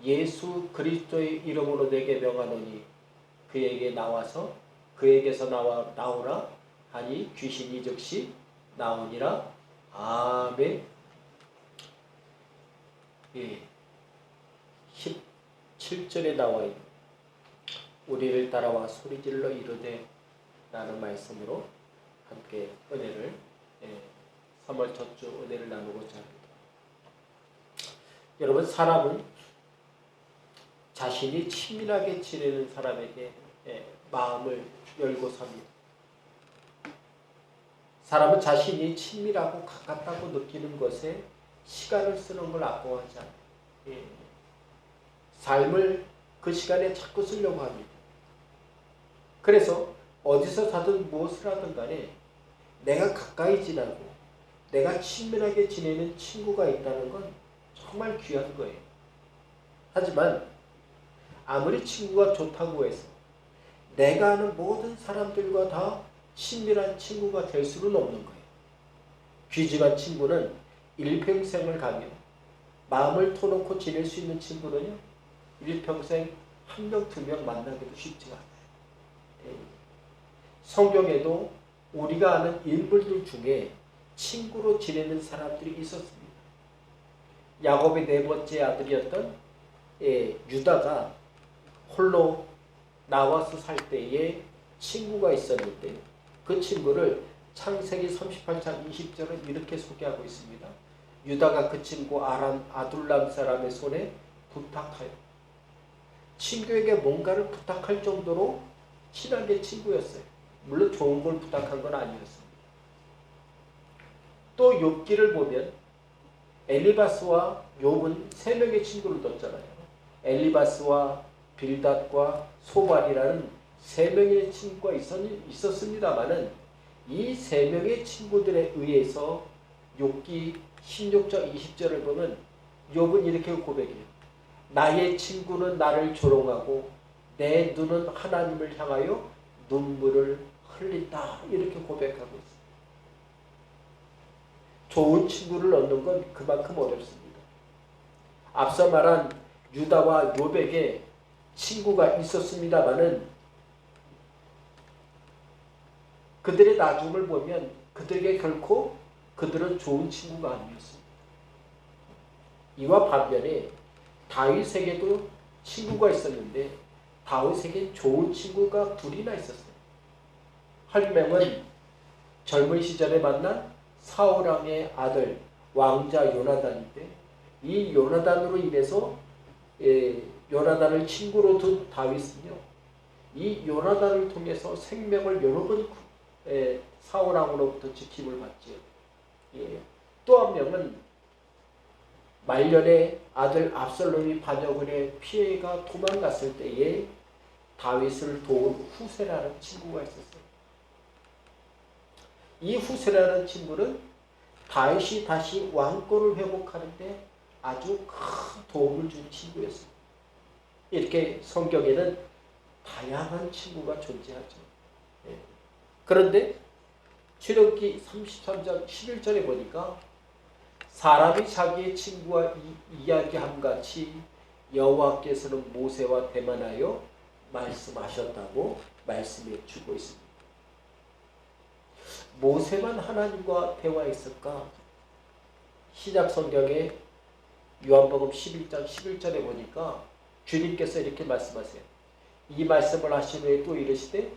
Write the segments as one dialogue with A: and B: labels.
A: 예수 그리스도의 이름으로 내게 명하노니 그에게서 나오라 하니 귀신이 즉시 나오니라. 아멘. 예. 17절에 나와 있는 우리를 따라와 소리질러 이르되 라는 말씀으로 함께 은혜를 3월 첫 주 은혜를 나누고자 합니다. 여러분, 사람은 자신이 친밀하게 지내는 사람에게 마음을 열고 삽니다. 사람은 자신이 친밀하고 가깝다고 느끼는 것에 시간을 쓰는 걸 아까워하지 않아요. 삶을 그 시간에 자꾸 쓰려고 합니다. 그래서 어디서 사든 무엇을 하든 간에 내가 가까이 지나고 내가 친밀하게 지내는 친구가 있다는 건 정말 귀한 거예요. 하지만 아무리 친구가 좋다고 해서 내가 아는 모든 사람들과 다 친밀한 친구가 될 수는 없는 거예요. 귀중한 친구는 일평생을 가며 마음을 터놓고 지낼 수 있는 친구는요, 일평생 한 명, 두 명 만나기도 쉽지가 않아요. 성경에도 우리가 아는 인물들 중에 친구로 지내는 사람들이 있었습니다. 야곱의 네 번째 아들이었던 유다가 홀로 나와서 살 때에 친구가 있었는데 그 친구를 창세기 38장 20절은 이렇게 소개하고 있습니다. 유다가 그 친구 아둘람 사람의 손에 부탁하여, 친구에게 뭔가를 부탁할 정도로 친하게 친구였어요. 물론 좋은 걸 부탁한 건 아니었습니다. 또 욥기를 보면 엘리바스와 욥은 세 명의 친구를 뒀잖아요. 엘리바스와 빌닷과 소발이라는 세 명의 친구가 있었습니다마는 이 세 명의 친구들에 의해서 욥기 16장 20절을 보면 욥은 이렇게 고백해요. 나의 친구는 나를 조롱하고 내 눈은 하나님을 향하여 눈물을 흘린다. 이렇게 고백하고 있습니다. 좋은 친구를 얻는 건 그만큼 어렵습니다. 앞서 말한 유다와 욥에게 친구가 있었습니다마는 그들의 나중을 보면 그들에게 결코 그들은 좋은 친구가 아니었습니다. 이와 반면에 다윗에게도 친구가 있었는데 다윗에게 좋은 친구가 둘이나 있었어요. 한 명은 젊은 시절에 만난 사울왕의 아들 왕자 요나단인데 이 요나단으로 인해서 요나단을 친구로 둔 다윗은요, 이 요나단을 통해서 생명을 여러 번 사울왕으로부터 지킴을 받지요. 또 한 명은 말년에 아들 압살롬이 반역을 피해가 도망갔을 때에 다윗을 도운 후세라는 친구가 있었어요. 이 후세라는 친구는 다윗이 다시 왕권을 회복하는데 아주 큰 도움을 준 친구였습니다. 이렇게 성경에는 다양한 친구가 존재하죠. 그런데 출애굽기 33장 11절에 보니까 사람이 자기의 친구와 이야기함 같이 여호와께서는 모세와 대면하여 말씀하셨다고 말씀해 주고 있습니다. 모세만 하나님과 대화했을까? 신약 성경에 요한복음 11장 11절에 보니까 주님께서 이렇게 말씀하세요. 이 말씀을 하신 후에 또 이르시되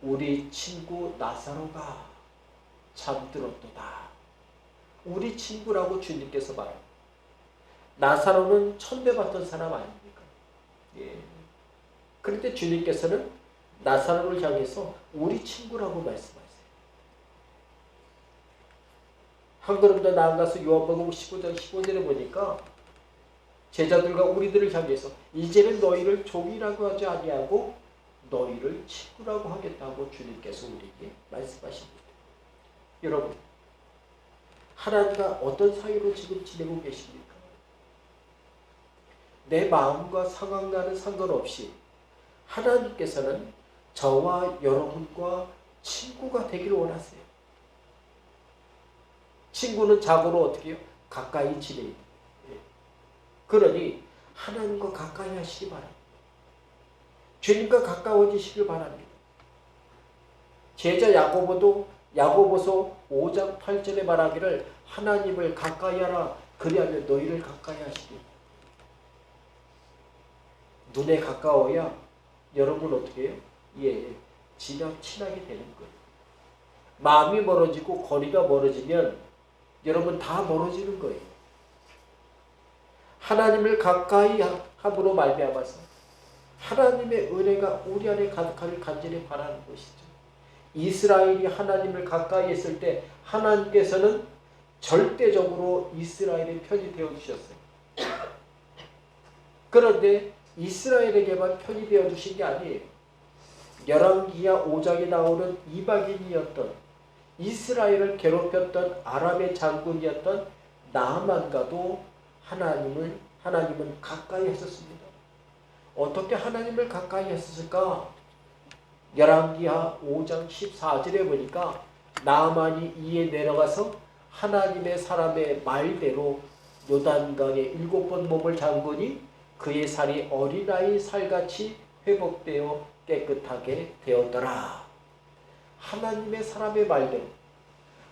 A: 우리 친구 나사로가 잠들었도다. 우리 친구라고 주님께서 말합니다. 나사로는 천대받던 사람 아닙니까? 그런데 주님께서는 나사로를 향해서 우리 친구라고 말씀하세요. 한 걸음 더 나아가서 요한복음 15장 15절에 보니까 제자들과 우리들을 향해서 이제는 너희를 종이라고 하지 아니하고 너희를 친구라고 하겠다고 주님께서 우리에게 말씀하십니다. 여러분, 하나님과 어떤 사이로 지금 지내고 계십니까? 내 마음과 상황과는 상관없이 하나님께서는 저와 여러분과 친구가 되기를 원하세요. 친구는 자고로 어떻게 해요? 가까이 지내요. 그러니 하나님과 가까이 하시기 바랍니다. 주님과 가까워지시길 바랍니다. 제자 야고보서 5장 8절에 말하기를 하나님을 가까이 하라 그리하면 너희를 가까이 하시리. 눈에 가까워야 여러분 어떻게 해요? 예, 친하게 되는 거예요. 마음이 멀어지고 거리가 멀어지면 여러분 다 멀어지는 거예요. 하나님을 가까이 함으로 말미암아서 하나님의 은혜가 우리 안에 가득하길 간절히 바라는 것이죠. 이스라엘이 하나님을 가까이 했을 때 하나님께서는 절대적으로 이스라엘의 편이 되어주셨어요. 그런데 이스라엘에게만 편이 되어주신 게 아니에요. 열왕기하 5장에 나오는 이방인이었던 이스라엘을 괴롭혔던 아람의 장군이었던 나아만과도 하나님은 가까이 했었습니다. 어떻게 하나님을 가까이 했었을까? 열왕기하 5장 14절에 보니까 나아만이 이에 내려가서 하나님의 사람의 말대로 요단강에 7번 몸을 담그니 그의 살이 어린아이 살같이 회복되어 깨끗하게 되었더라. 하나님의 사람의 말대로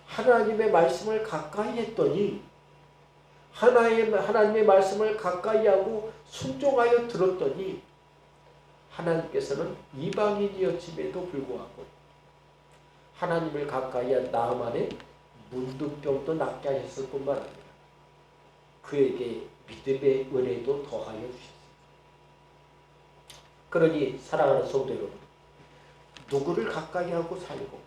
A: 하나님의 말씀을 가까이 했더니 하나님의 말씀을 가까이 하고 순종하여 들었더니 하나님께서는 이방인이었음에도 불구하고 하나님을 가까이 한 나아만의 문둥병도 낫게 하셨을 뿐만 아니라 그에게 믿음의 은혜도 더하여 주셨습니다. 그러니 사랑하는 성도 여러분, 누구를 가까이 하고 살고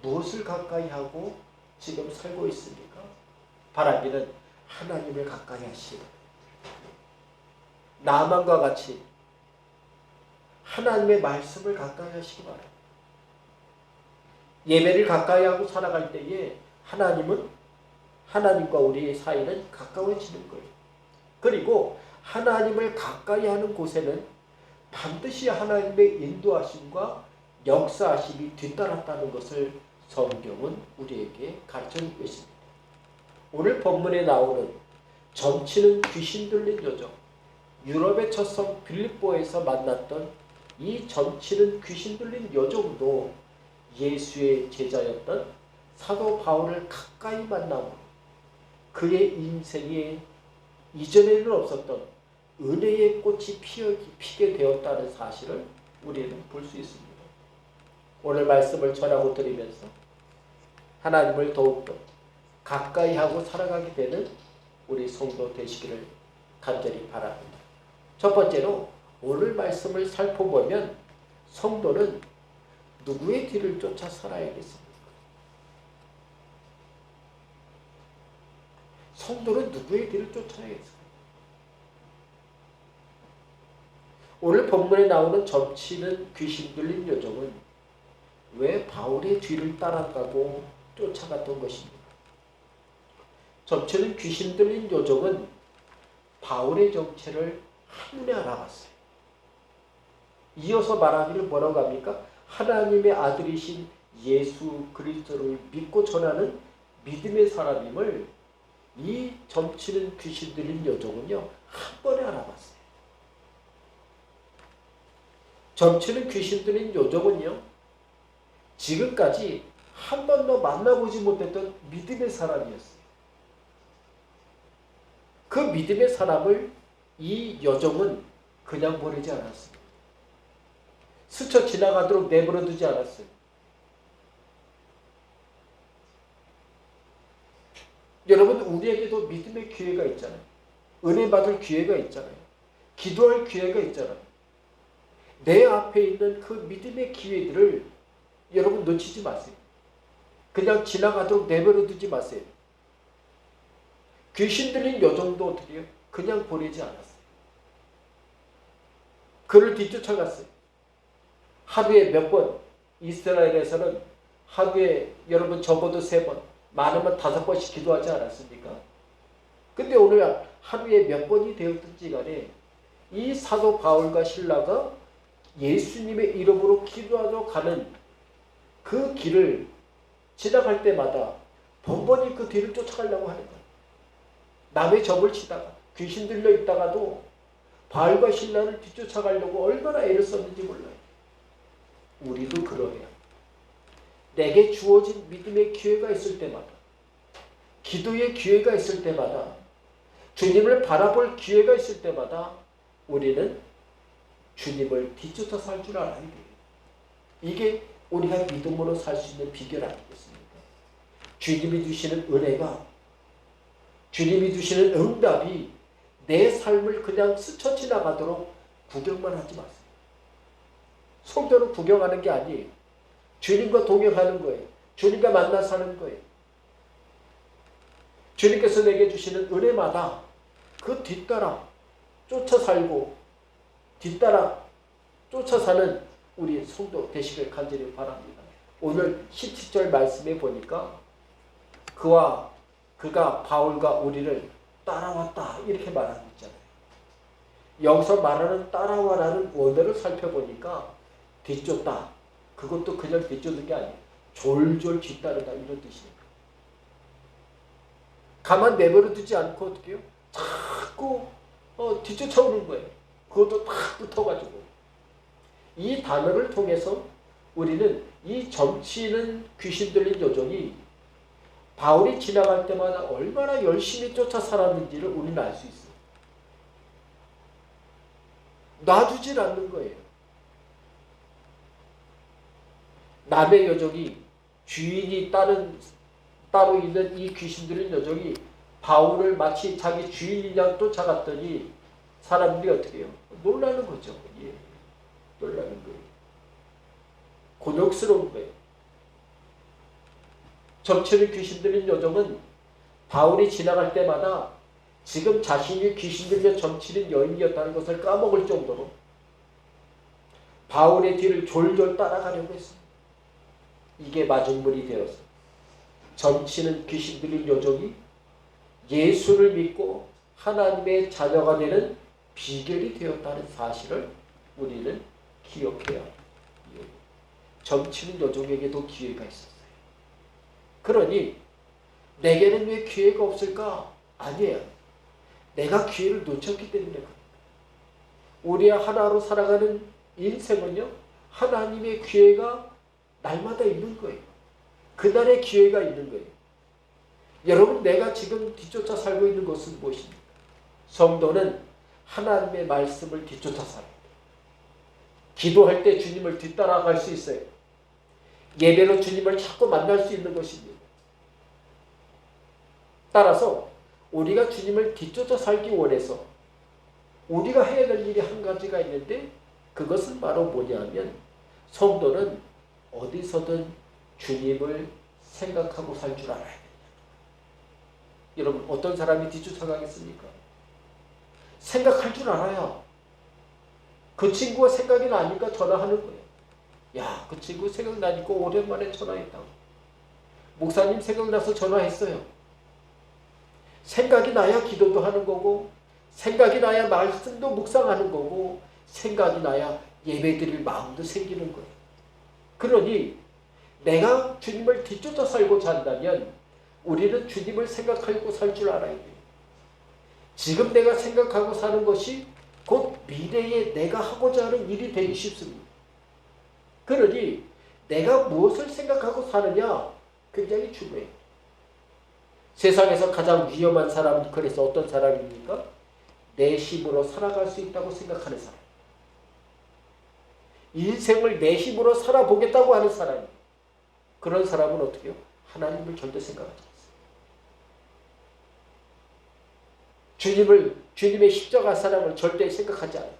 A: 무엇을 가까이 하고 지금 살고 있습니까? 바라기는 하나님을 가까이 하시고 나아만과 같이 하나님의 말씀을 가까이 하시기 바랍니다. 예배를 가까이 하고 살아갈 때에 하나님과 우리의 사이는 가까워지는 거예요. 그리고 하나님을 가까이 하는 곳에는 반드시 하나님의 인도하심과 역사하심이 뒤따랐다는 것을 성경은 우리에게 가르쳐주고 있습니다. 오늘 본문에 나오는 점치는 귀신 들린 여정, 유럽의 첫 성 빌립보에서 만났던 이 점치는 귀신 들린 여정도 예수의 제자였던 사도 바울을 가까이 만남으로 그의 인생에 이전에는 없었던 은혜의 꽃이 피게 되었다는 사실을 우리는 볼 수 있습니다. 오늘 말씀을 전하고 드리면서 하나님을 더욱더 가까이 하고 살아가게 되는 우리 성도 되시기를 간절히 바랍니다. 첫 번째로 오늘 말씀을 살펴보면 성도는 누구의 뒤를 쫓아 살아야겠습니까? 성도는 누구의 뒤를 쫓아야겠습니까? 오늘 본문에 나오는 점치는 귀신 들린 여정은 왜 바울의 뒤를 따라가고 쫓아갔던 것입니까? 점치는 귀신 들린 여정은 바울의 정체를 한눈에 알아봤어요. 이어서 말하기를 뭐라고 합니까? 하나님의 아들이신 예수 그리스도를 믿고 전하는 믿음의 사람임을 이 점치는 귀신 들린 여정은요 한 번에 알아봤어요. 점치는 귀신 들린 여정은요 지금까지 한 번도 만나보지 못했던 믿음의 사람이었어요. 그 믿음의 사람을 이 여정은 그냥 보내지 않았습니다. 스쳐 지나가도록 내버려 두지 않았어요. 여러분 우리에게도 믿음의 기회가 있잖아요. 은혜 받을 기회가 있잖아요. 기도할 기회가 있잖아요. 내 앞에 있는 그 믿음의 기회들을 여러분 놓치지 마세요. 그냥 지나가도록 내버려 두지 마세요. 귀신 들린 여정도 어떻게 해요? 그냥 보내지 않았어요. 그를 뒤쫓아갔어요. 하루에 몇 번, 이스라엘에서는 하루에 여러분 적어도 3번, 많으면 5번씩 기도하지 않았습니까? 근데 오늘 하루에 몇 번이 되었든지 간에 이 사도 바울과 실라가 예수님의 이름으로 기도하러 가는 그 길을 지나갈 때마다 번번이 그 뒤를 쫓아가려고 하는 거예요. 남의 점을 치다가 귀신 들려 있다가도 바알과 신라를 뒤쫓아가려고 얼마나 애를 썼는지 몰라요. 우리도 그러해요. 내게 주어진 믿음의 기회가 있을 때마다, 기도의 기회가 있을 때마다, 주님을 바라볼 기회가 있을 때마다 우리는 주님을 뒤쫓아 살 줄 알아야 돼요. 이게 우리가 믿음으로 살 수 있는 비결 아니겠습니까? 주님이 주시는 은혜가, 주님이 주시는 응답이 내 삶을 그냥 스쳐 지나가도록 구경만 하지 마세요. 성도는 구경하는 게 아니에요. 주님과 동행하는 거예요. 주님과 만나 사는 거예요. 주님께서 내게 주시는 은혜마다 그 뒤따라 쫓아 살고 뒤따라 쫓아 사는 우리 성도 되시길 간절히 바랍니다. 오늘 17절 말씀에 보니까 그가 바울과 우리를 따라왔다 이렇게 말하고 있잖아요. 여기서 말하는 따라와라는 원어를 살펴보니까 뒤쫓다, 그것도 그냥 뒤쫓는 게 아니에요. 졸졸 뒤따르다 이런 뜻이니까. 가만 내버려 두지 않고 어떻게 해요? 자꾸 뒤쫓아오는 거예요. 그것도 탁 붙어가지고. 이 단어를 통해서 우리는 이 점치는 귀신 들린 여종이 바울이 지나갈 때마다 얼마나 열심히 쫓아 살았는지를 우리는 알 수 있어요. 놔주질 않는 거예요. 남의 여종이, 주인이 따로 있는 이 귀신 들린 여종이 바울을 마치 자기 주인이냐 쫓아갔더니 사람들이 어떻게 해요? 놀라는 거죠. 예. 놀라는 거예요. 곤욕스러운 거예요. 점치는 귀신 들린 여종은 바울이 지나갈 때마다 지금 자신이 귀신 들려 점치는 여인이었다는 것을 까먹을 정도로 바울의 뒤를 졸졸 따라가려고 했습니다. 이게 마중물이 되어서 점치는 귀신 들린 여종이 예수를 믿고 하나님의 자녀가 되는 비결이 되었다는 사실을 우리는 기억해야 합니다. 점치는 여종에게도 기회가 있었어요. 그러니 내게는 왜 기회가 없을까? 아니에요. 내가 기회를 놓쳤기 때문에 그래요. 우리 하나로 살아가는 인생은요, 하나님의 기회가 날마다 있는 거예요. 그날의 기회가 있는 거예요. 여러분, 내가 지금 뒤쫓아 살고 있는 것은 무엇입니까? 성도는 하나님의 말씀을 뒤쫓아 살아요. 기도할 때 주님을 뒤따라갈 수 있어요. 예배로 주님을 자꾸 만날 수 있는 것입니다. 따라서 우리가 주님을 뒤쫓아 살기 원해서 우리가 해야 될 일이 한 가지가 있는데, 그것은 바로 뭐냐면 성도는 어디서든 주님을 생각하고 살 줄 알아야 돼요. 여러분, 어떤 사람이 뒤쫓아가겠습니까? 생각할 줄 알아야. 그 친구가 생각이 나니까 전화하는 거예요. 야, 그 친구 생각나니까 오랜만에 전화했다고. 목사님 생각나서 전화했어요. 생각이 나야 기도도 하는 거고, 생각이 나야 말씀도 묵상하는 거고, 생각이 나야 예배드릴 마음도 생기는 거예요. 그러니 내가 주님을 뒤쫓아 살고자 한다면 우리는 주님을 생각하고 살 줄 알아야 돼요. 지금 내가 생각하고 사는 것이 곧 미래에 내가 하고자 하는 일이 되기 쉽습니다. 그러니 내가 무엇을 생각하고 사느냐 굉장히 중요해요. 세상에서 가장 위험한 사람은 그래서 어떤 사람입니까? 내 힘으로 살아갈 수 있다고 생각하는 사람. 인생을 내 힘으로 살아보겠다고 하는 사람이에요. 그런 사람은 어떻게 해요? 하나님을 절대 생각하지 않습니다. 주님의 십자가 사랑을 절대 생각하지 않아요.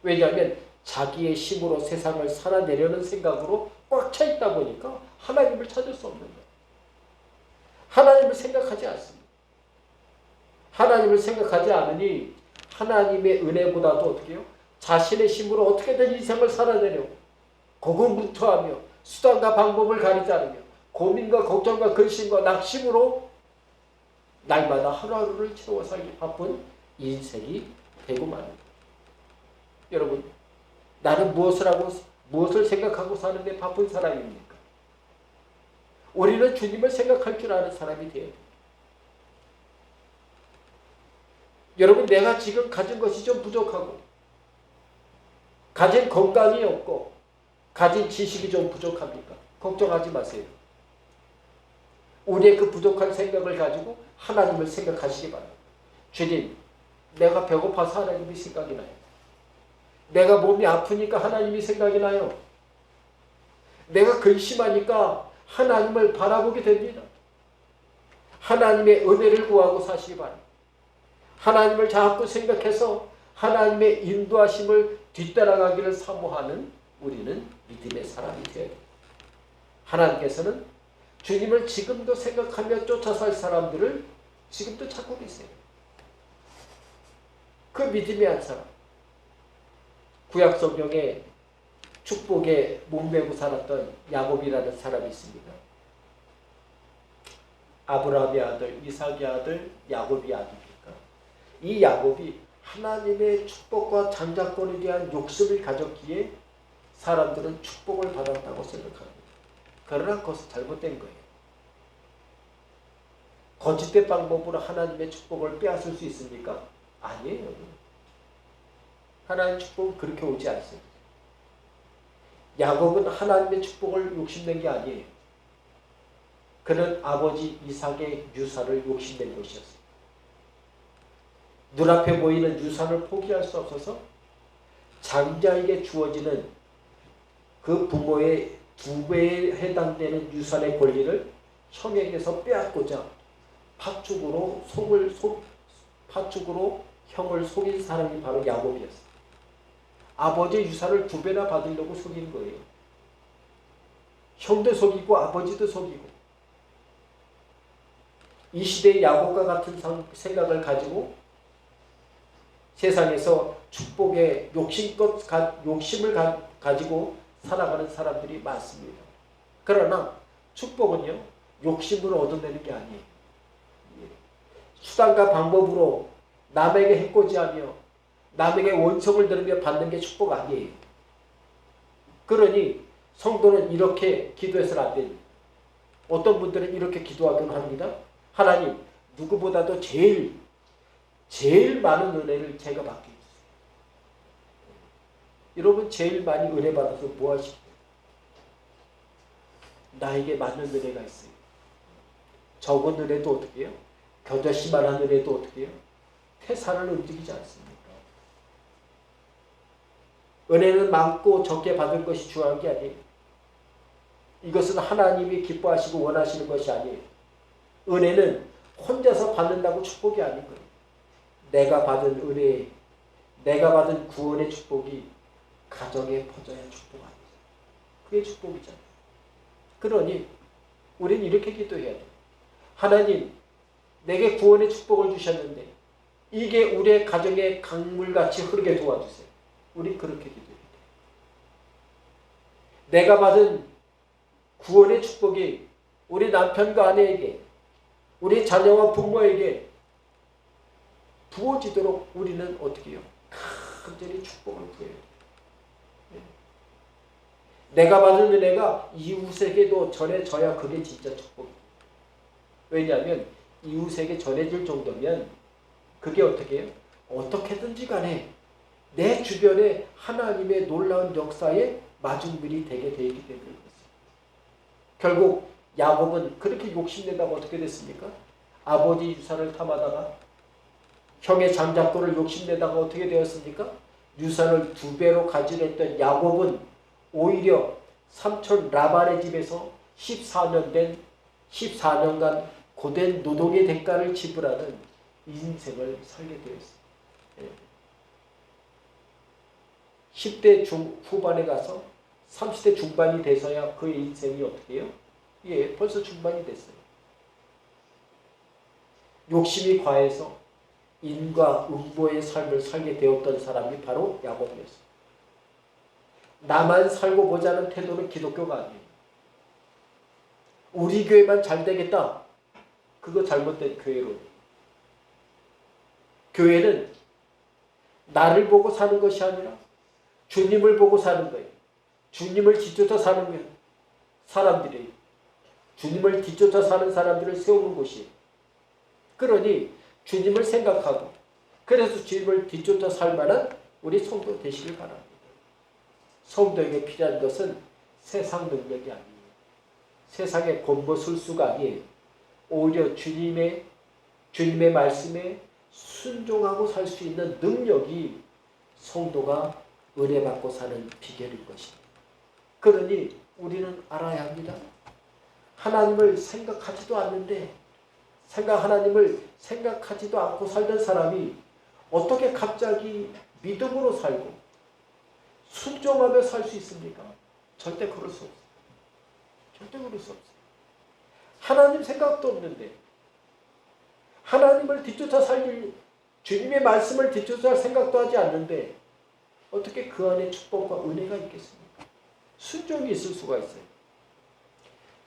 A: 왜냐하면 자기의 힘으로 세상을 살아내려는 생각으로 꽉 차 있다 보니까 하나님을 찾을 수 없는 거예요. 하나님을 생각하지 않습니다. 하나님을 생각하지 않으니 하나님의 은혜보다도 어떻게 해요? 자신의 힘으로 어떻게든 인생을 살아내려고 고군분투하며 수단과 방법을 가리지 않으며 고민과 걱정과 근심과 낙심으로 날마다 하루하루를 채워 살기 바쁜 인생이 되고 말입니다. 여러분, 나는 무엇을 생각하고 사는데 바쁜 사람입니까? 우리는 주님을 생각할 줄 아는 사람이 되어야 돼요. 여러분, 내가 지금 가진 것이 좀 부족하고 가진 건강이 없고 가진 지식이 좀 부족합니까? 걱정하지 마세요. 우리의 그 부족한 생각을 가지고 하나님을 생각하시기 바랍니다. 주님, 내가 배고파서 하나님이 생각이 나요. 내가 몸이 아프니까 하나님이 생각이 나요. 내가 근심하니까 하나님을 바라보게 됩니다. 하나님의 은혜를 구하고 사시기 바랍니다. 하나님을 자꾸 생각해서 하나님의 인도하심을 뒤따라가기를 사모하는 우리는 믿음의 사람이 되어야 됩니다. 하나님께서는 주님을 지금도 생각하며 쫓아 살 사람들을 지금도 찾고 계세요. 그 믿음의 한 사람, 구약 성경에 축복에 목매고 살았던 야곱이라는 사람이 있습니다. 아브라함의 아들, 이삭의 아들, 야곱의 아들입니까? 이 야곱이 하나님의 축복과 장자권에 대한 욕심을 가졌기에 사람들은 축복을 받았다고 생각합니다. 그러나 그것은 잘못된 거예요. 거짓된 방법으로 하나님의 축복을 빼앗을 수 있습니까? 아니에요. 하나님의 축복은 그렇게 오지 않습니다. 야곱은 하나님의 축복을 욕심낸 게 아니에요. 그는 아버지 이삭의 유산을 욕심낸 것이었어요. 눈앞에 보이는 유산을 포기할 수 없어서 장자에게 주어지는 그 부모의 2배에 해당되는 유산의 권리를 형에게서 빼앗고자 파축으로 형을 속인 사람이 바로 야곱이었어요. 아버지의 유산을 2배나 받으려고 속인 거예요. 형도 속이고 아버지도 속이고. 이 시대의 야곱과 같은 생각을 가지고 세상에서 축복의 욕심을 가지고 살아가는 사람들이 많습니다. 그러나 축복은요, 욕심으로 얻어내는 게 아니에요. 수단과 방법으로 남에게 해코지하며 남에게 원성을 들으며 받는 게 축복 아니에요. 그러니 성도는 이렇게 기도해서는 안 됩니다. 어떤 분들은 이렇게 기도하곤 합니다. 하나님, 누구보다도 제일 많은 은혜를 제가 받게 해주세요. 여러분, 제일 많이 은혜 받아서 뭐 하십니까? 나에게 많은 은혜가 있어요. 적은 은혜도 어떻게 해요? 겨자씨만한 은혜도 어떻게 해요? 태산을 움직이지 않습니까? 은혜는 많고 적게 받을 것이 중요한 게 아니에요. 이것은 하나님이 기뻐하시고 원하시는 것이 아니에요. 은혜는 혼자서 받는다고 축복이 아닌 거예요. 내가 받은 은혜, 내가 받은 구원의 축복이 가정에 퍼져야 축복 아니에요. 그게 축복이잖아요. 그러니 우리는 이렇게 기도해야 돼요. 하나님, 내게 구원의 축복을 주셨는데 이게 우리의 가정에 강물같이 흐르게 도와주세요. 우리 그렇게 기도해야 돼요. 내가 받은 구원의 축복이 우리 남편과 아내에게, 우리 자녀와 부모에게 부어지도록 우리는 어떻게 해요? 간절히 축복을 구해야 돼요. 내가 받은 은혜가 이웃에게도 전해져야 그게 진짜 축복이에요. 왜냐하면 이웃에게 전해질 정도면 그게 어떻게 해요? 어떻게든지 간에 내 주변에 하나님의 놀라운 역사의 마중물이 되게 되기 때문에 그렇습니다. 결국 야곱은 그렇게 욕심내다가 어떻게 됐습니까? 아버지 유산을 탐하다가 형의 장자권을 욕심내다가 어떻게 되었습니까? 유산을 2배로 가지랬던 야곱은 오히려 삼촌 라반의 집에서 14년간 고된 노동의 대가를 지불하는 인생을 살게 되었습니다. 10대 후반에 가서 30대 중반이 돼서야 그의 인생이 어떻게 해요? 예, 벌써 중반이 됐어요. 욕심이 과해서 인과 음보의 삶을 살게 되었던 사람이 바로 야곱이었어요. 나만 살고 보자는 태도는 기독교가 아니에요. 우리 교회만 잘 되겠다. 그거 잘못된 교회론이에요. 교회는 나를 보고 사는 것이 아니라 주님을 보고 사는 거예요. 주님을 뒤쫓아 사는 사람들이에요. 주님을 뒤쫓아 사는 사람들을 세우는 곳이에요. 그러니 주님을 생각하고 그래서 주님을 뒤쫓아 살 만한 우리 성도 되시길 바랍니다. 성도에게 필요한 것은 세상 능력이 아니에요. 세상의 권모술수가 아니에요. 오히려 주님의 말씀에 순종하고 살 수 있는 능력이 성도가 은혜 받고 사는 비결인 것입니다. 그러니 우리는 알아야 합니다. 하나님을 생각하지도 않는데 하나님을 생각하지도 않고 살던 사람이 어떻게 갑자기 믿음으로 살고 순종하며 살 수 있습니까? 절대 그럴 수 없어요. 절대 그럴 수 없어요. 하나님 생각도 없는데 하나님을 뒤쫓아 살 주님의 말씀을 뒤쫓아 살 생각도 하지 않는데 어떻게 그 안에 축복과 은혜가 있겠습니까? 순종이 있을 수가 있어요.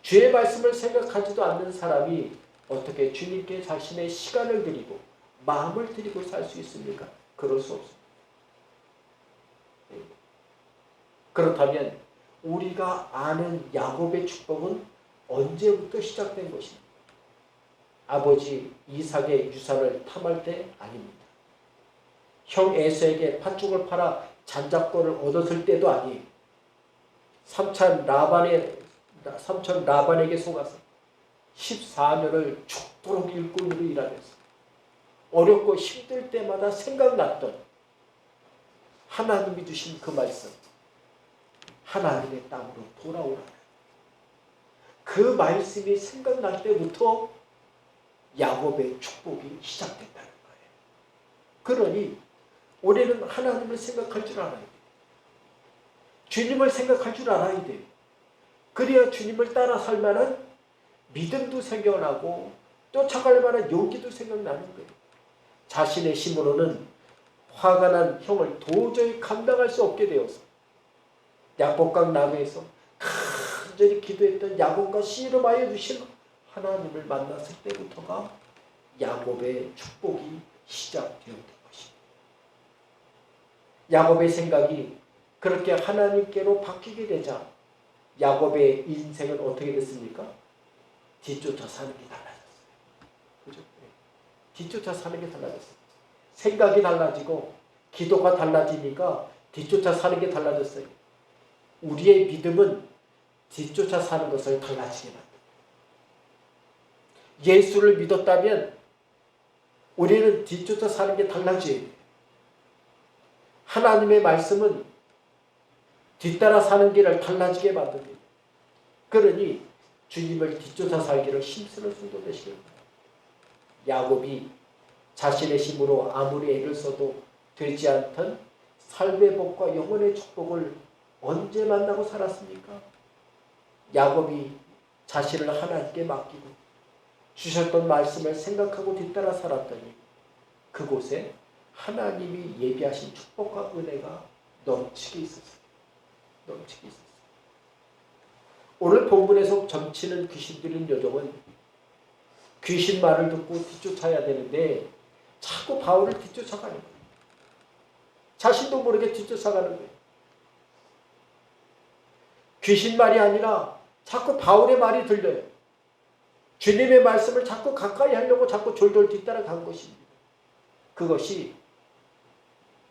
A: 주의 말씀을 생각하지도 않는 사람이 어떻게 주님께 자신의 시간을 드리고 마음을 드리고 살 수 있습니까? 그럴 수 없습니다. 그렇다면 우리가 아는 야곱의 축복은 언제부터 시작된 것입니까? 아버지 이삭의 유산을 탐할 때 아닙니다. 형 에서에게 팥죽을 팔아 잔작권을 얻었을 때도 아니에요. 삼촌 라반에게 속아서 14년을 죽도록 일꾼으로 일하면서 어렵고 힘들 때마다 생각났던 하나님이 주신 그 말씀, 하나님의 땅으로 돌아오라. 그 말씀이 생각날 때부터 야곱의 축복이 시작됐다는 거예요. 그러니 우리는 하나님을 생각할 줄 알아야 돼요. 주님을 생각할 줄 알아야 돼요. 그래야 주님을 따라 살 만한 믿음도 생겨나고 쫓아갈 만한 용기도 생각나는 거예요. 자신의 힘으로는 화가 난 형을 도저히 감당할 수 없게 되어서 야복강 나무에서 간절히 기도했던 야곱과 씨름하여 주신 하나님을 만났을 때부터가 야곱의 축복이 시작되었던 것입니다. 야곱의 생각이 그렇게 하나님께로 바뀌게 되자 야곱의 인생은 어떻게 됐습니까? 뒤쫓아 사는 게 달라졌어요. 그죠? 뒤쫓아 사는 게 달라졌어요. 생각이 달라지고 기도가 달라지니까 뒤쫓아 사는 게 달라졌어요. 우리의 믿음은 뒤쫓아 사는 것을 달라지게 만듭니다. 예수를 믿었다면 우리는 뒤쫓아 사는 게 달라져야 돼요. 하나님의 말씀은 뒤따라 사는 길을 달라지게 만듭니다. 그러니 주님을 뒤쫓아 살기를 힘쓰는 성도 되시길 바랍니다. 야곱이 자신의 힘으로 아무리 애를 써도 되지 않던 삶의 복과 영혼의 축복을 언제 만나고 살았습니까? 야곱이 자신을 하나님께 맡기고 주셨던 말씀을 생각하고 뒤따라 살았더니 그곳에 하나님이 예비하신 축복과 은혜가 넘치게 있었어요. 넘치게 있었어요. 오늘 본문에서 점치는 귀신들인 여종은 귀신 말을 듣고 뒤쫓아야 되는데 자꾸 바울을 뒤쫓아가는 거예요. 자신도 모르게 뒤쫓아가는 거예요. 귀신 말이 아니라 자꾸 바울의 말이 들려요. 주님의 말씀을 자꾸 가까이 하려고 자꾸 졸졸 뒤따라간 것입니다. 그것이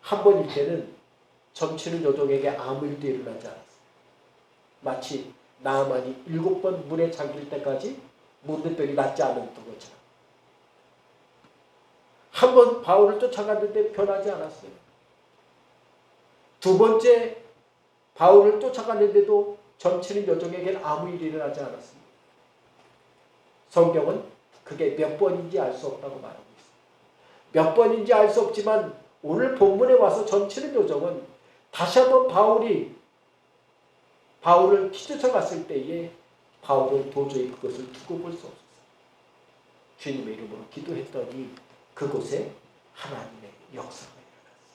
A: 한 번일 때는 점치는 여종에게 아무 일도 일어나지 않았어요. 마치 나아만이 7번 물에 잠길 때까지 문득들이 낫지 않았던 것처럼. 한 번 바울을 쫓아갔는데 변하지 않았어요. 두 번째 바울을 쫓아갔는데도 점치는 여종에게는 아무 일이 일어나지 않았습니다. 성경은 그게 몇 번인지 알 수 없다고 말하고 있습니다. 몇 번인지 알 수 없지만 오늘 본문에 와서 점치는 여종은 다시 한번 바울을 뒤쫓아갔을 때에 바울은 도저히 그것을 두고 볼 수 없었어요. 주님의 이름으로 기도했더니 그곳에 하나님의 역사가 일어났어요.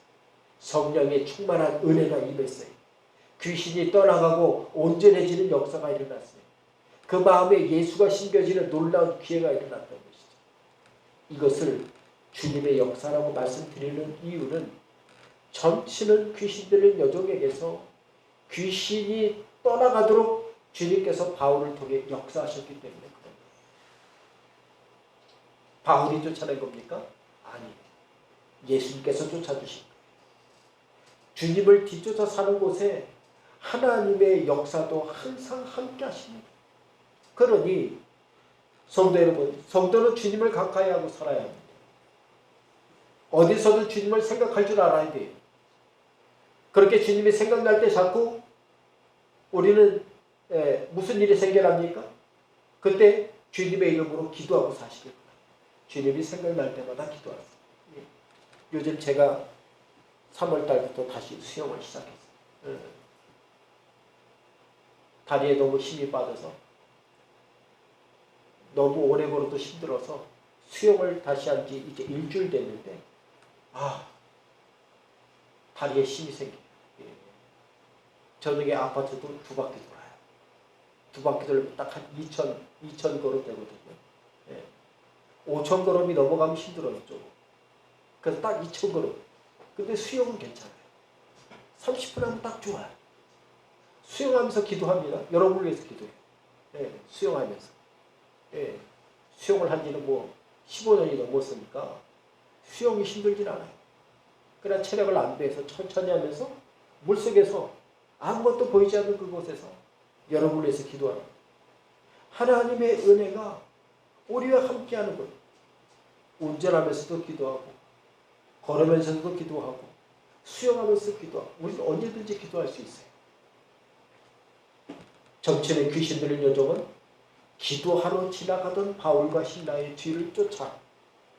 A: 성령의 충만한 은혜가 임했어요. 귀신이 떠나가고 온전해지는 역사가 일어났어요. 그 마음에 예수가 심겨지는 놀라운 기회가 일어났던 것이죠. 이것을 주님의 역사라고 말씀드리는 이유는 점치는 귀신들의 여종에게서 귀신이 떠나가도록 주님께서 바울을 통해 역사하셨기 때문에 그런 거예요. 바울이 쫓아낸 겁니까? 아니에요. 예수님께서 쫓아주신 거예요. 주님을 뒤쫓아 사는 곳에 하나님의 역사도 항상 함께 하십니다. 그러니 성도 여러분, 성도는 주님을 가까이 하고 살아야 합니다. 어디서든 주님을 생각할 줄 알아야 돼요. 그렇게 주님이 생각날 때 자꾸 우리는 무슨 일이 생겨납니까? 그때 주님의 이름으로 기도하고 사시길 바랍니다. 주님이 생각날 때마다 기도하세요. 요즘 제가 3월달부터 다시 수영을 시작했어요. 다리에 너무 힘이 빠져서 너무 오래 걸어도 힘들어서 수영을 다시 한 지 이제 일주일 됐는데 다리에 힘이 생겨요. 저녁에 아파트도 2바퀴 돌아요. 2바퀴 돌면 딱 한 2,000 걸음 되거든요. 5,000 걸음이 넘어가면 힘들어요, 좀. 그래서 딱 2,000 걸음. 근데 수영은 괜찮아요. 30분 하면 딱 좋아요. 수영하면서 기도합니다. 여러분을 위해서 기도해요. 수영하면서. 수영을 한 지는 15년이 넘었으니까 수영이 힘들진 않아요. 그러나 체력을 안배해서 천천히 하면서 물속에서 아무것도 보이지 않는 그곳에서 여러분을 위해서 기도합니다. 하나님의 은혜가 우리와 함께하는 것. 운전하면서도 기도하고 걸으면서도 기도하고 수영하면서 기도하고 우리는 언제든지 기도할 수 있어요. 정치는 귀신 들린 여종은 기도하러 지나가던 바울과 신라의 뒤를 쫓아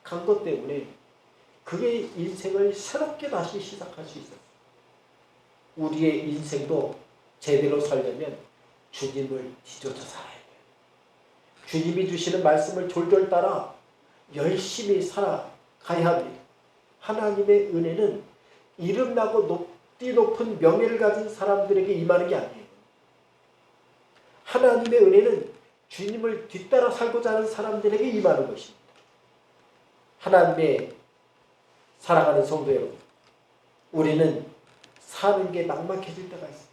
A: 간 것 때문에 그의 인생을 새롭게 다시 시작할 수 있었어요. 우리의 인생도 제대로 살려면 주님을 뒤쫓아 살아야 돼요. 주님이 주시는 말씀을 졸졸 따라 열심히 살아가야 합니다. 하나님의 은혜는 이름나고 높디 높은 명예를 가진 사람들에게 임하는 게 아니에요. 하나님의 은혜는 주님을 뒤따라 살고자 하는 사람들에게 임하는 것입니다. 하나님의 사랑하는 성도 여러분, 우리는 사는 게 막막해질 때가 있어요.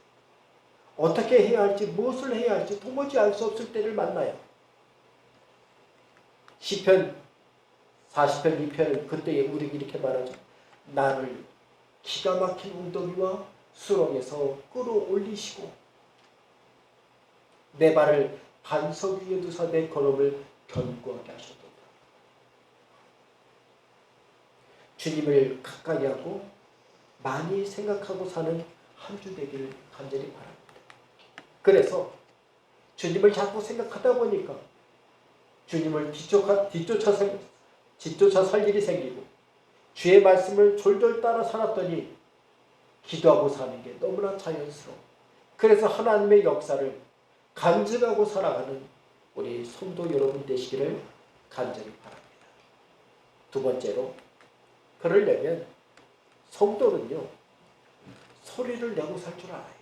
A: 어떻게 해야 할지, 무엇을 해야 할지 도무지 알 수 없을 때를 만나요. 시편 40편 2편은 그때 우리에게 이렇게 말하죠. 나를 기가 막힌 웅덩이와 수렁에서 끌어올리시고 내 발을 반석 위에 두사 내 걸음을 견고하게 하셨도다. 주님을 가까이 하고 많이 생각하고 사는 한 주 되기를 간절히 바랍니다. 그래서 주님을 자꾸 생각하다 보니까 주님을 뒤쫓아 살 일이 생기고 주의 말씀을 졸졸 따라 살았더니 기도하고 사는 게 너무나 자연스러워. 그래서 하나님의 역사를 간증하고 살아가는 우리 성도 여러분 되시기를 간절히 바랍니다. 두 번째로, 그러려면 성도는요, 소리를 내고 살 줄 알아야 돼요.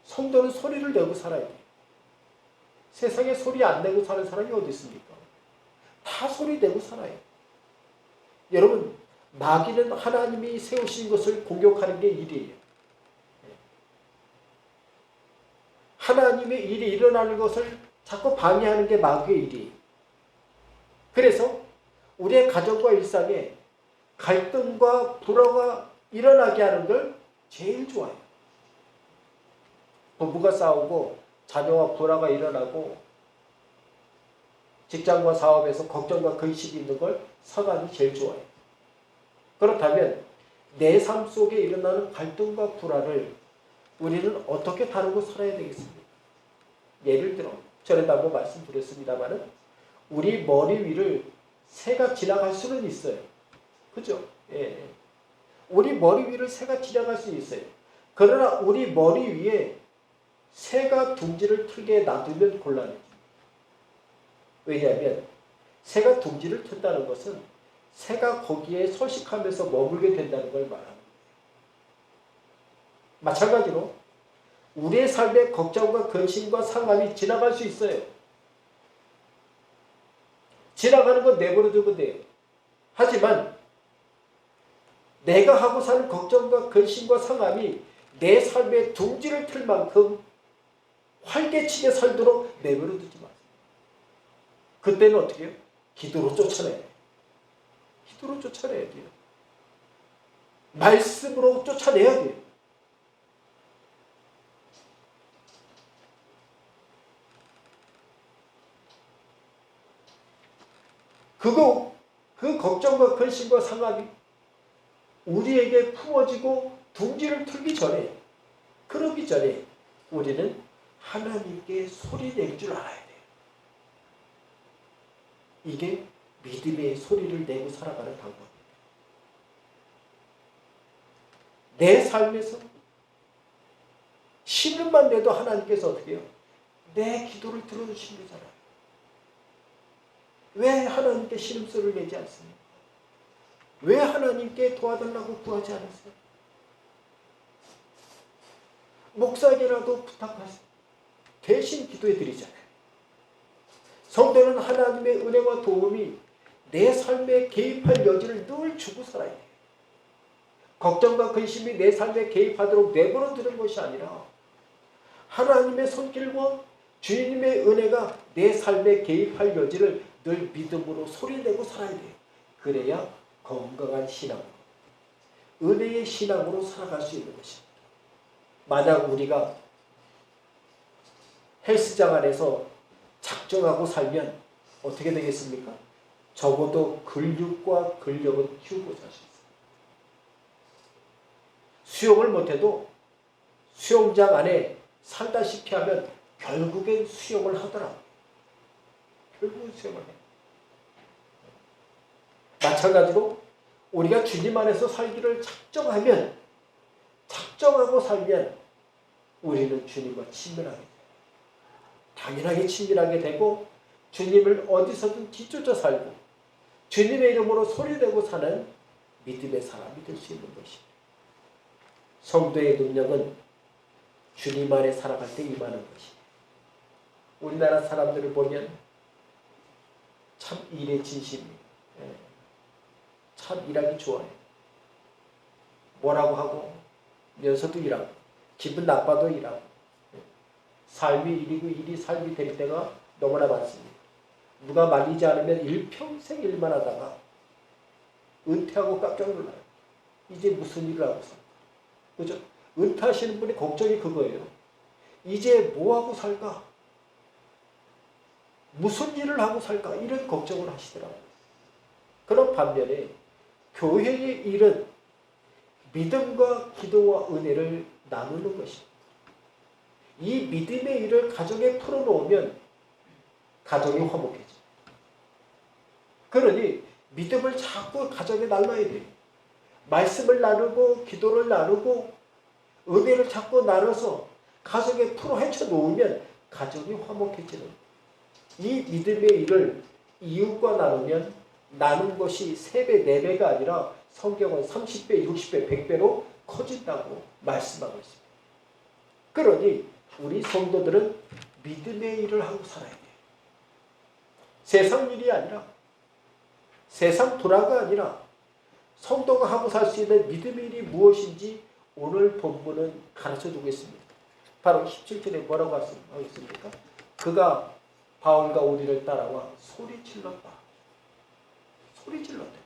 A: 성도는 소리를 내고 살아야 돼요. 세상에 소리 안 내고 사는 사람이 어디 있습니까? 다 소리 내고 살아요. 여러분, 마귀는 하나님이 세우신 것을 공격하는 게 일이에요. 하나님의 일이 일어나는 것을 자꾸 방해하는 게 마귀의 일이에요. 그래서 우리의 가정과 일상에 갈등과 불화가 일어나게 하는 걸 제일 좋아해요. 부부가 싸우고 자녀와 불화가 일어나고 직장과 사업에서 걱정과 근심이 있는 걸 사단이 제일 좋아해요. 그렇다면 내 삶 속에 일어나는 갈등과 불화를 우리는 어떻게 다루고 살아야 되겠습니까? 예를 들어 전에도 한번 말씀드렸습니다마는 우리 머리 위를 새가 지나갈 수는 있어요. 그죠? 예. 우리 머리 위를 새가 지나갈 수 있어요. 그러나 우리 머리 위에 새가 둥지를 틀게 놔두면 곤란해집니다. 왜냐하면 새가 둥지를 튼다는 것은 새가 거기에 서식하면서 머물게 된다는 걸 말합니다. 마찬가지로 우리의 삶에 걱정과 근심과 상함이 지나갈 수 있어요. 지나가는 건 내버려두면 돼요. 하지만 내가 하고 사는 걱정과 근심과 상함이 내 삶에 둥지를 틀 만큼 활개치게 살도록 내버려두지 마세요. 그때는 어떻게 해요? 기도로 쫓아내요. 기도로 쫓아내야 돼요. 말씀으로 쫓아내야 돼요. 그 걱정과 근심과 상함이 우리에게 품어지고 둥지를 틀기 전에, 그러기 전에 우리는 하나님께 소리 낼 줄 알아야 돼요. 이게 믿음의 소리를 내고 살아가는 방법입니다. 내 삶에서 신음만 내도 하나님께서 어떻게 해요? 내 기도를 들어주신 거잖아요. 왜 하나님께 신음소리를 내지 않습니까? 왜 하나님께 도와달라고 구하지 않았어요? 목사에게라도 부탁하세요. 대신 기도해 드리잖아요. 성도는 하나님의 은혜와 도움이 내 삶에 개입할 여지를 늘 주고 살아야 돼요. 걱정과 근심이 내 삶에 개입하도록 내버려 두는 것이 아니라 하나님의 손길과 주님의 은혜가 내 삶에 개입할 여지를 늘 믿음으로 소리내고 살아야 돼요. 그래야 건강한 신앙, 은혜의 신앙으로 살아갈 수 있는 것입니다. 만약 우리가 헬스장 안에서 작정하고 살면 어떻게 되겠습니까? 적어도 근육과 근력은 키우고 살 수 있어요. 수영을 못해도 수영장 안에 살다시피 하면 결국엔 수영을 하더라고요. 결국은 수영을 해요. 마찬가지로 우리가 주님 안에서 살기를 작정하고 살면 우리는 주님과 친밀하게 돼요. 당연하게 친밀하게 되고 주님을 어디서든 뒤쫓아 살고 주님의 이름으로 소리내고 사는 믿음의 사람이 될 수 있는 것입니다. 성도의 능력은 주님 안에 살아갈 때 임하는 것입니다. 우리나라 사람들을 보면 참 일에 진심입니다. 참 일하기 좋아해요. 뭐라고 하고 면서도 일하고 기분 나빠도 일하고 삶이 일이고 일이 삶이 될 때가 너무나 많습니다. 누가 말리지 않으면 일평생 일만 하다가 은퇴하고 깜짝 놀라요. 이제 무슨 일을 하고 살까? 그죠? 은퇴하시는 분의 걱정이 그거예요. 이제 뭐하고 살까? 무슨 일을 하고 살까? 이런 걱정을 하시더라고요. 그런 반면에 교회의 일은 믿음과 기도와 은혜를 나누는 것입니다. 이 믿음의 일을 가정에 풀어놓으면 가정이 화목해져요. 그러니 믿음을 자꾸 가정에 나눠야 돼요. 말씀을 나누고 기도를 나누고 은혜를 자꾸 나눠서 가정에 풀어 헤쳐 놓으면 가정이 화목해지는 거예요. 이 믿음의 일을 이웃과 나누면 나눈 것이 3배, 4배가 아니라 성경은 30배, 60배, 100배로 커진다고 말씀하고 있습니다. 그러니 우리 성도들은 믿음의 일을 하고 살아야 돼요. 세상 일이 아니라 세상 돌아가 아니라 성도가 하고 살 수 있는 믿음의 일이 무엇인지 오늘 본문은 가르쳐주고 있습니다. 바로 17절에 뭐라고 하겠습니까? 그가 바울과 우리를 따라와 소리질렀다. 소리질렀다.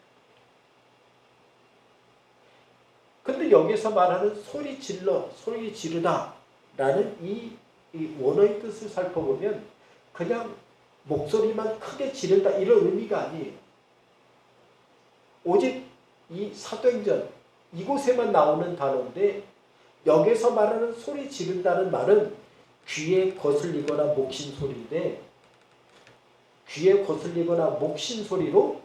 A: 근데 여기서 말하는 소리 지르다 라는 이 원어의 뜻을 살펴보면 그냥 목소리만 크게 지른다 이런 의미가 아니에요. 오직 이 사도행전 이곳에만 나오는 단어인데 여기서 말하는 소리 지른다는 말은 귀에 거슬리거나 목신 소리인데 귀에 거슬리거나 목신 소리로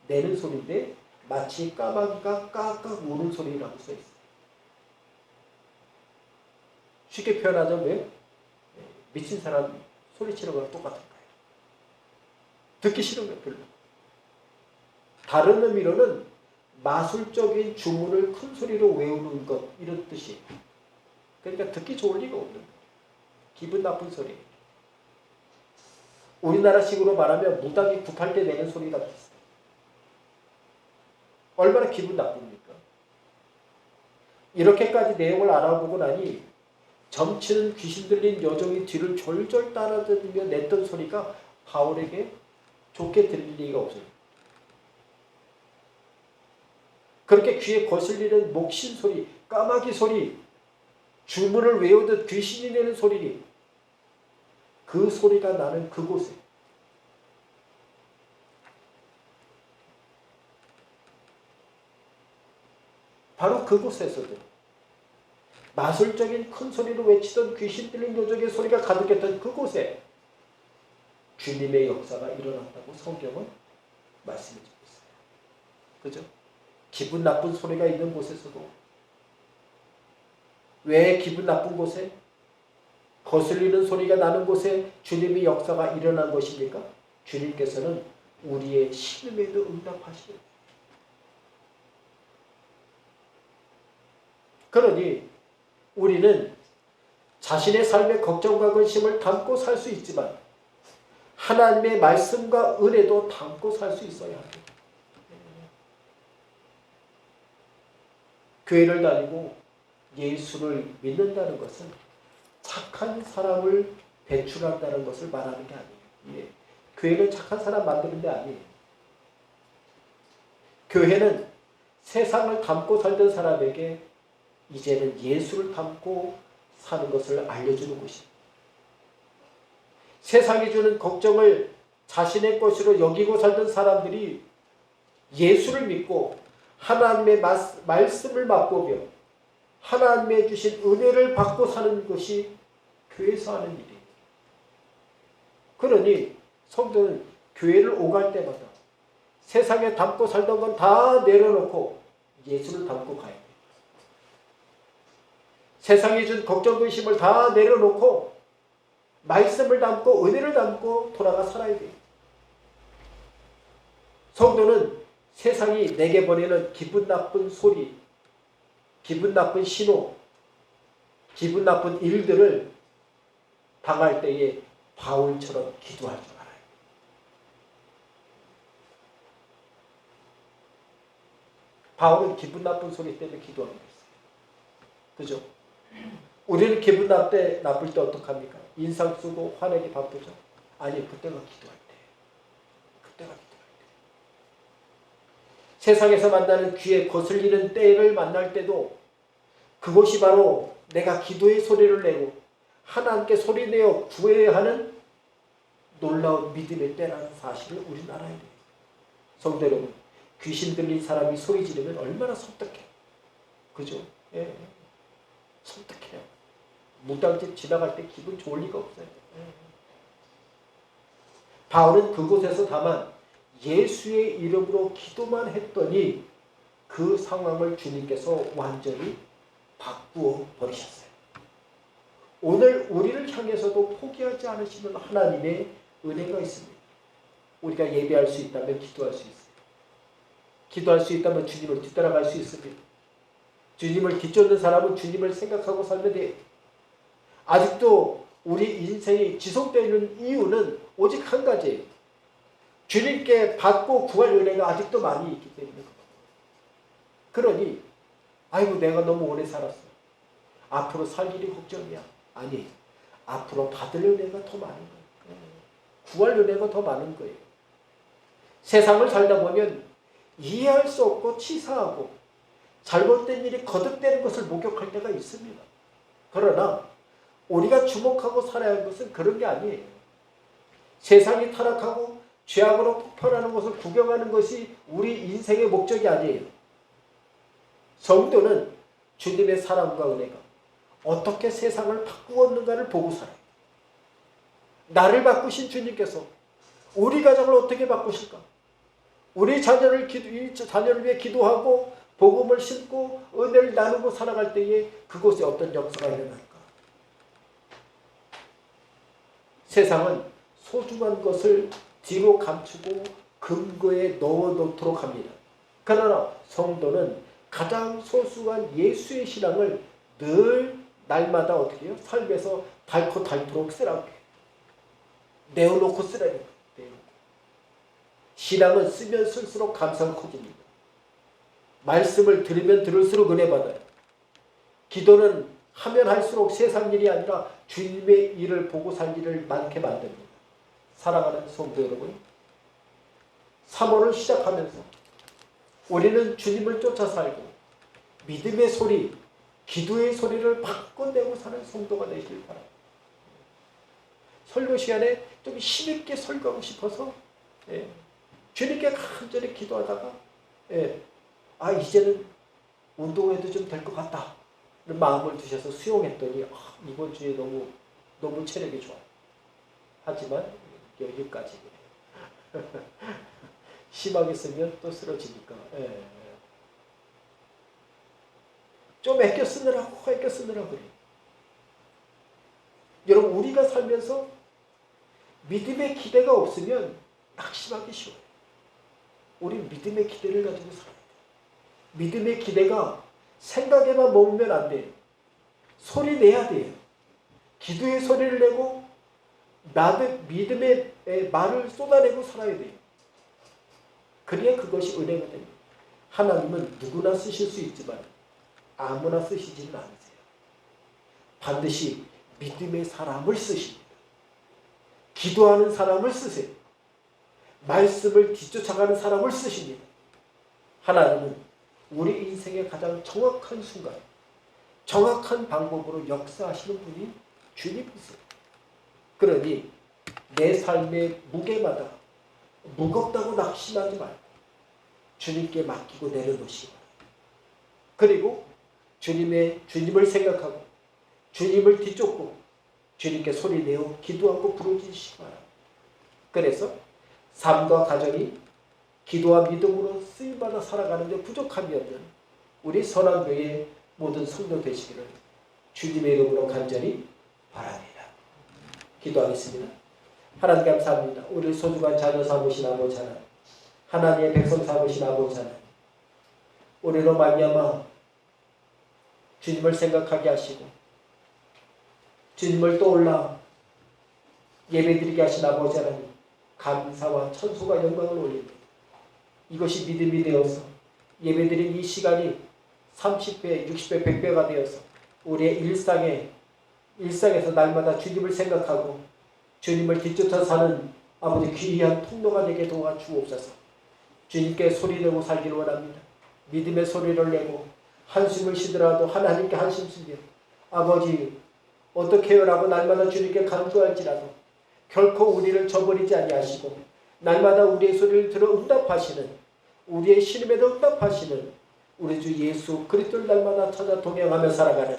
A: 내는 소리인데 마치 까마귀가 깍깍 우는 소리라고 써있어요. 쉽게 표현하자면 미친 사람 소리치는 거랑 똑같은 거예요. 듣기 싫은 거예요. 별로. 다른 의미로는 마술적인 주문을 큰 소리로 외우는 것 이런 뜻이에요. 그러니까 듣기 좋을 리가 없는 거예요. 기분 나쁜 소리. 우리나라식으로 말하면 무당이 굽할 때 내는 소리가 비슷해요. 얼마나 기분 나쁩니까? 이렇게까지 내용을 알아보고 나니 점치는 귀신 들린 여종이 뒤를 졸졸 따라다니며 냈던 소리가 바울에게 좋게 들릴 리가 없어요. 그렇게 귀에 거슬리는 목신 소리, 까마귀 소리, 주문을 외우듯 귀신이 내는 소리니 그 소리가 나는 그곳에 바로 그곳에서도 마술적인 큰 소리로 외치던 귀신 들린 요족의 소리가 가득했던 그곳에 주님의 역사가 일어났다고 성경은 말씀해주고 있어요. 그죠? 기분 나쁜 소리가 있는 곳에서도 왜 기분 나쁜 곳에 거슬리는 소리가 나는 곳에 주님의 역사가 일어난 것입니까? 주님께서는 우리의 신음에도 응답하시는 거예요. 그러니 우리는 자신의 삶의 걱정과 근심을 담고 살 수 있지만 하나님의 말씀과 은혜도 담고 살 수 있어야 합니다. 교회를 다니고 예수를 믿는다는 것은 착한 사람을 배출한다는 것을 말하는 게 아니에요. 교회는 착한 사람 만드는 데 아니에요. 교회는 세상을 담고 살던 사람에게 이제는 예수를 담고 사는 것을 알려주는 곳입니다. 세상이 주는 걱정을 자신의 것으로 여기고 살던 사람들이 예수를 믿고 하나님의 말씀을 맛보며 하나님의 주신 은혜를 받고 사는 것이 교회에서 하는 일이에요. 그러니 성도는 교회를 오갈 때마다 세상에 담고 살던 건 다 내려놓고 예수를 담고 가야 돼요. 세상이 준 걱정, 근심을 다 내려놓고 말씀을 담고 은혜를 담고 돌아가 살아야 돼요. 성도는 세상이 내게 보내는 기분 나쁜 소리, 기분 나쁜 신호, 기분 나쁜 일들을 당할 때에 바울처럼 기도할 줄 알아요. 바울은 기분 나쁜 소리 때문에 기도하고 있어요. 그죠? 우리는 기분 나쁠 때 어떡합니까? 인상 쓰고 화내기 바쁘죠? 아니, 그때가 기도할 때. 그때가 기도할 때. 세상에서 만나는 귀에 거슬리는 때를 만날 때도 그것이 바로 내가 기도의 소리를 내고 하나님께 소리내어 구해야 하는 놀라운 믿음의 때라는 사실을 우리는 알아야 돼요. 성도 여러분, 귀신 들린 사람이 소리 지르면 얼마나 섬뜩해요. 그죠? 예. 섬뜩해요. 무당집 지나갈 때 기분 좋을 리가 없어요. 바울은 그곳에서 다만 예수의 이름으로 기도만 했더니 그 상황을 주님께서 완전히 바꾸어 버리셨어요. 오늘 우리를 향해서도 포기하지 않으시는 하나님의 은혜가 있습니다. 우리가 예배할 수 있다면 기도할 수 있어요. 기도할 수 있다면 주님을 뒤따라갈 수 있습니다. 주님을 뒤쫓는 사람은 주님을 생각하고 살면 돼요. 아직도 우리 인생이 지속되는 이유는 오직 한 가지예요. 주님께 받고 구할 은혜가 아직도 많이 있기 때문에. 그러니 아이고 내가 너무 오래 살았어. 앞으로 살 일이 걱정이야. 아니, 앞으로 받을 은혜가 더 많은 거예요. 구할 은혜가 더 많은 거예요. 세상을 살다 보면 이해할 수 없고 치사하고 잘못된 일이 거듭되는 것을 목격할 때가 있습니다. 그러나 우리가 주목하고 살아야 할 것은 그런 게 아니에요. 세상이 타락하고 죄악으로 폭발하는 것을 구경하는 것이 우리 인생의 목적이 아니에요. 성도는 주님의 사랑과 은혜가 어떻게 세상을 바꾸었는가를 보고 살아요. 나를 바꾸신 주님께서 우리 가정을 어떻게 바꾸실까? 우리 자녀를 위해 기도하고 복음을 심고 은혜를 나누고 살아갈 때에 그곳에 어떤 역사가 일어날까? 세상은 소중한 것을 뒤로 감추고 금고에 넣어놓도록 합니다. 그러나 성도는 가장 소중한 예수의 신앙을 늘 날마다 어떻게 해요? 삶에서 닳고 닳도록 쓰라고 해요. 내어놓고 쓰라고 해요. 신앙은 쓰면 쓸수록 감사가 커집니다. 말씀을 들으면 들을수록 은혜 받아요. 기도는 하면 할수록 세상 일이 아니라 주님의 일을 보고 살 일을 많게 만듭니다. 사랑하는 성도 여러분, 3월을 시작하면서 우리는 주님을 쫓아 살고 믿음의 소리, 기도의 소리를 바꿔내고 사는 성도가 되시길 바랍니다. 설교 시간에 좀 힘있게 설교하고 싶어서 주님께 간절히 기도하다가 이제는 운동해도 좀 될 것 같다 마음을 두셔서 수용했더니 이번 주에 너무 체력이 좋아요. 하지만 여기까지 심하게 쓰면 또 쓰러지니까 좀 애껴 쓰느라고 그래요. 여러분, 우리가 살면서 믿음의 기대가 없으면 낙심하기 쉬워요. 우리 믿음의 기대를 가지고 살아야 돼요. 믿음의 기대가 생각에만 머물면 안 돼요. 소리 내야 돼요. 기도의 소리를 내고 믿음의 말을 쏟아내고 살아야 돼요. 그래야 그것이 은혜가 됩니다. 하나님은 누구나 쓰실 수 있지만 아무나 쓰시지는 않으세요. 반드시 믿음의 사람을 쓰십니다. 기도하는 사람을 쓰세요. 말씀을 뒤쫓아가는 사람을 쓰십니다. 하나님은 우리 인생의 가장 정확한 순간, 정확한 방법으로 역사하시는 분이 주님이세요. 그러니 내 삶의 무게마다 무겁다고 낙심하지 말고 주님께 맡기고 내려놓으시기 바랍니다. 그리고 주님을 생각하고 주님을 뒤쫓고 주님께 소리내어 기도하고 부르짖으시기 바랍니다. 그래서 삶과 가정이 기도와 믿음으로 쓰임받아 살아가는 데 부족하면 우리 선한교회 모든 성도 되시기를 주님의 이름으로 간절히 바랍니다. 기도하겠습니다. 하나님 감사합니다. 우리 소중한 자녀 삼으신 아버지 하나님, 하나님의 백성 삼으신 아버지 하나님, 우리로 말미암아 주님을 생각하게 하시고 주님을 떠올라 예배드리게 하신 아버지 하나님, 감사와 천수가 영광을 올립니다. 이것이 믿음이 되어서 예배드린 이 시간이 30배, 60배, 100배가 되어서 우리의 일상에서 날마다 주님을 생각하고 주님을 뒤쫓아 사는 아버지 귀한 통로가 되게 도와주옵소서. 주님께 소리내고 살기를 원합니다. 믿음의 소리를 내고 한숨을 쉬더라도 하나님께 한숨 쉬며 아버지 어떻게 해요라고 날마다 주님께 간구할지라도 결코 우리를 저버리지 아니하시고 날마다 우리의 소리를 들어 응답하시는, 우리의 신음에도 응답하시는 우리 주 예수 그리스도를 날마다 찾아 동행하며 살아가는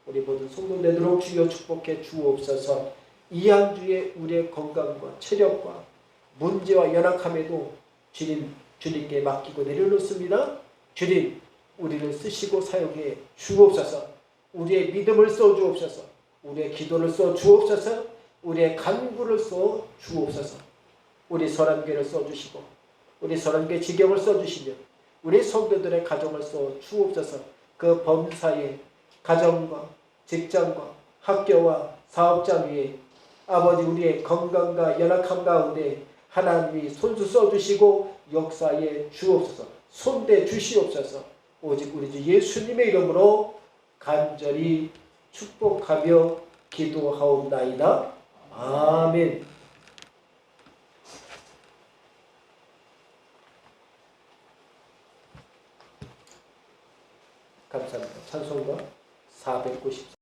A: 우리 모든 성도 되도록 주여 축복해 주옵소서. 이 한 주에 우리의 건강과 체력과 문제와 연약함에도 주님께 맡기고 내려놓습니다. 주님, 우리를 쓰시고 사용해 주옵소서. 우리의 믿음을 써 주옵소서. 우리의 기도를 써 주옵소서. 우리의 간구를 써 주옵소서. 우리 선한교회를 써 주시고 우리 선한교회 지경을 써 주시며 우리 성도들의 가정을 써 주옵소서. 그 범사에 가정과 직장과 학교와 사업장 위에 아버지 우리의 건강과 연약함 가운데 하나님이 손수 써주시고 역사에 주옵소서. 손대 주시옵소서. 오직 우리 주 예수님의 이름으로 간절히 축복하며 기도하옵나이다. 아멘. 감사합니다. 찬송가 494